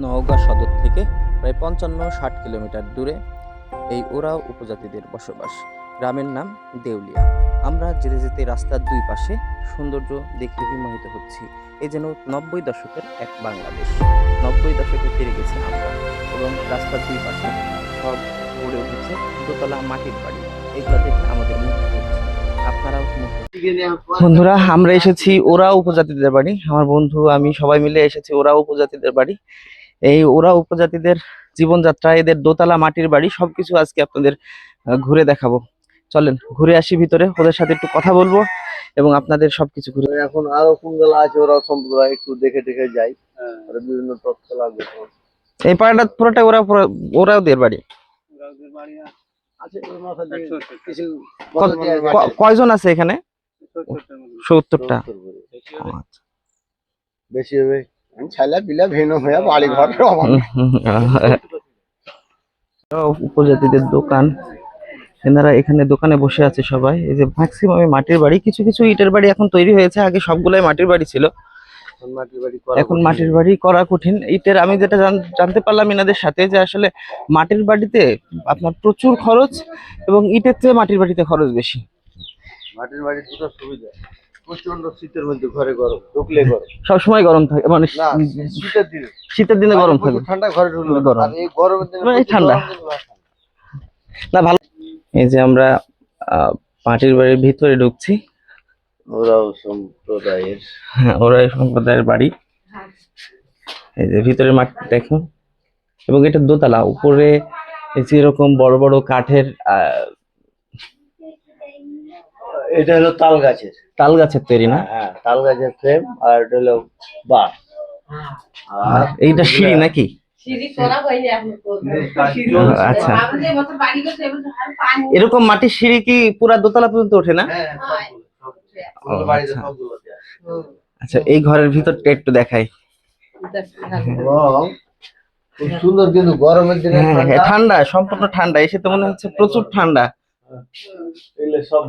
নওগাঁ সদর থেকে প্রায় 55-60 কিলোমিটার দূরে এই ওরাও উপজাতিদের বসবাস। গ্রামের নাম দেউলিয়া। আমরা যেতে যেতে রাস্তার দুই পাশে সৌন্দর্য দেখে বিমোহিত হচ্ছি। এ যেন 90 দশকের এক বাংলাদেশ। 90 দশকে ফিরে গেছি আমরা, এবং রাস্তার দুই পাশে সব গড়ে উঠেছে দোতলা মাটির বাড়ি। এগুলো দেখে আমাদের মুগ্ধ হচ্ছে, আপনারাও মুগ্ধ। বন্ধুরা, আমরা এসেছি ওরাও উপজাতিদের বাড়ি। আমার বন্ধু আমি সবাই মিলে এসেছি ওরাও উপজাতিদের বাড়ি। এই ওরাও উপজাতিদের জীবনযাত্রা, এদের দোতলা মাটির বাড়ি, সবকিছু আজকে আপনাদের ঘুরে দেখাবো। চলেন ঘুরে আসি ভিতরে, ওদের সাথে একটু কথা বলবো এবং আপনাদের সবকিছু ঘুরে। এখন আরো কোনগুলো আছে ওরা সম্প্রদায়, একটু দেখে দেখে যাই, আর বিভিন্ন তথ্য লাগবে। এই পাড়াটা পুরোটা ওরাওদের বাড়ি। কয়জন আছে এখানে? 70টা। বেশি হবে, ছেলে পিলা ভিন্ন হয়ে বাড়ি ঘর। উপজাতিদের দোকান, এনারা এখানে দোকানে বসে আছে সবাই। এই যে ম্যাক্সিমাম মাটির বাড়ি, কিছু কিছু ইটের বাড়ি এখন তৈরি হয়েছে, আগে সবগুলাই মাটির বাড়ি ছিল। এখন মাটির বাড়ি করা কঠিন। ইটের আমি যেটা জানতে পারলাম এনাদের সাথে, যে আসলে মাটির বাড়িতে আপনার প্রচুর খরচ এবং ইটের চেয়ে মাটির বাড়িতে খরচ বেশি। মাটির বাড়ির দুটো সুবিধা, প্রচন্ড শীতের মধ্যে ঘরে গরম, ঢুকলে গরম, সবসময় গরম থাকে, মানে শীতের দিনে গরম থাকে, ঠান্ডা ঘরে ঢুকলে গরম, আর এই গরমের দিনে ঠান্ডা না। ভালো। এই যে আমরা মাটির বাড়ির ভিতরে ঢুকছি। ওরাও সম্প্রদায়ের, ওরাই সম্প্রদায়ের বাড়ি। এই যে ভিতরের মাটি দেখুন, এবং এটা দোতলা। উপরে এরকম বড় বড় কাঠের, এটা হলো তাল গাছের তৈরি না? হ্যাঁ, তাল গাছের ফ্রেম, আর এটা হলো বাঁশ। আর এইটা সিঁড়ি নাকি? আচ্ছা, এরকম মাটির সিঁড়ি কি পুরা দোতলা পর্যন্ত ওঠে না? আচ্ছা, এই ঘরের ভিতরটা একটু দেখাই। খুব সুন্দর, কিন্তু গরমের দিনে ঠান্ডা, সম্পূর্ণ ঠান্ডা। এসে তো মনে হচ্ছে প্রচুর ঠান্ডা। সব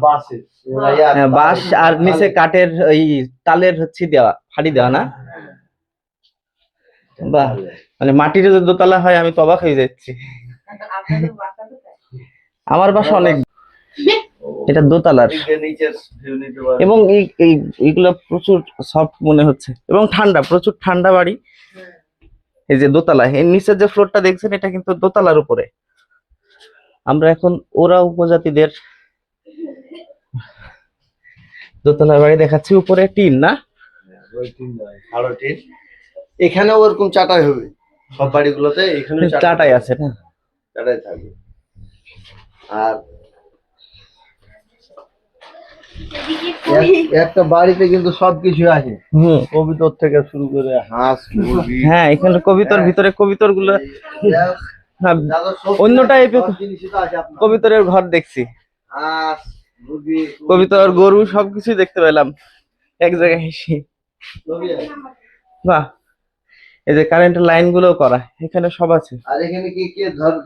বাঁশ আর নিচে কাঠের ওই তালের দেওয়া, ফাড়ি দেওয়া না? বাহ, মানে মাটির যে দোতলা হয়, আমি তো অবাক হয়ে যাচ্ছি। আমার বাসা অনেক, এটা দোতলার, এবং এইগুলো প্রচুর সফট মনে হচ্ছে এবং ঠান্ডা, প্রচুর ঠান্ডা বাড়ি। এই যে দোতলা, এর নিচের যে ফ্লোরটা দেখছেন, এটা কিন্তু দোতলার উপরে। আমরা এখন ওরাও উপজাতিদের দোতলার বাড়ি দেখাচ্ছি। উপরে টিন না? এখানেও ওরকম চাটাই হবে, সব বাড়িগুলোতে এখানে চাটাই আছে না? চাটাই থাকবে। আর একটা বাড়িতে কিন্তু সবকিছু আছে, কবিতর থেকে শুরু করে হাঁস, মুরগি। হ্যাঁ, এখানে কবিতর ভিতরে কবিতর গুলো, অন্যটা কবিতরের ঘর দেখছি, হাঁস, মুরগি, কবিতর, গরু সবকিছু দেখতে পেলাম এক জায়গায় এসে। বাহ, এই যে কারেন্টের লাইন গুলো করা, এখানে সব আছে। আর এখানে কি কি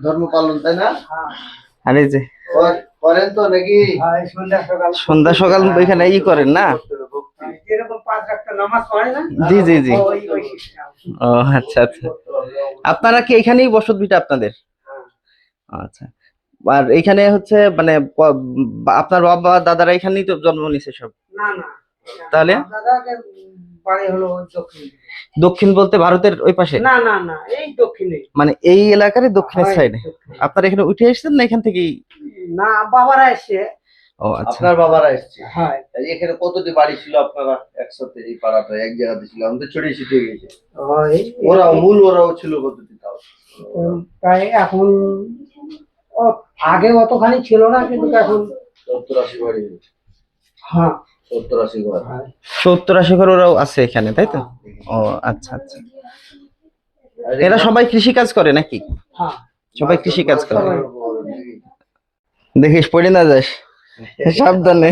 ধর্ম পালন, তাই না? আর এই যে করেন তো নাকি সন্ধ্যা সকাল এখানে ই করেন না? জি জি জি। ও আচ্ছা আচ্ছা, আপনারা কি এখানেই বসত ভিটা আপনাদের? আচ্ছা, আর এখানে হচ্ছে মানে আপনার বাবা দাদারা এখানেই তো জন্ম নিছে সব? না না, তাহলে বাড়ি হলো দক্ষিণ বলতে ভারতের ওই পাশে? না না না, এই দক্ষিণে, মানে এই এলাকারই দক্ষিণের সাইডে। আপনারা এখানে উঠে এসেছেন না এখান থেকেই? না, বাবারা এসে। ও আচ্ছা, আপনার বাবারা এসেছে। হ্যাঁ, এখানে কতটি বাড়ি ছিল আপনারা একসাথে? এই পাড়াটা এক জায়গাতে ছিল, আমাদের ছড়িয়ে ছিটিয়ে গেছে। ওরাও ছিল কতটি? তাও তাই এখন আগে অতখানি ছিল না, কিন্তু এখন 70-80 বাড়ি। হ্যাঁ, 70-80 ঘর। 70-80 ঘর ওরাও আছে এখানে, তাই তো? ও আচ্ছা আচ্ছা। এরা সবাই কৃষি কাজ করে নাকি? হ্যাঁ, সবাই কৃষি কাজ করে। দেখিস পড়ে না যাস, সাবধানে।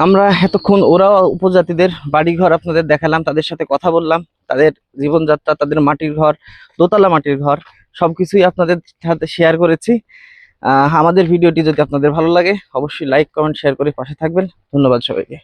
আমরা এতক্ষণ ওরাও উপজাতিদের বাড়িঘর আপনাদের দেখালাম, তাদের সাথে কথা বললাম, তাদের জীবনযাত্রা, তাদের মাটির ঘর, দোতলা মাটির ঘর, সবকিছুই আপনাদের সাথে শেয়ার করেছি। আমাদের ভিডিওটি যদি আপনাদের ভালো লাগে, অবশ্যই লাইক, কমেন্ট, শেয়ার করে পাশে থাকবেন। ধন্যবাদ সবাইকে।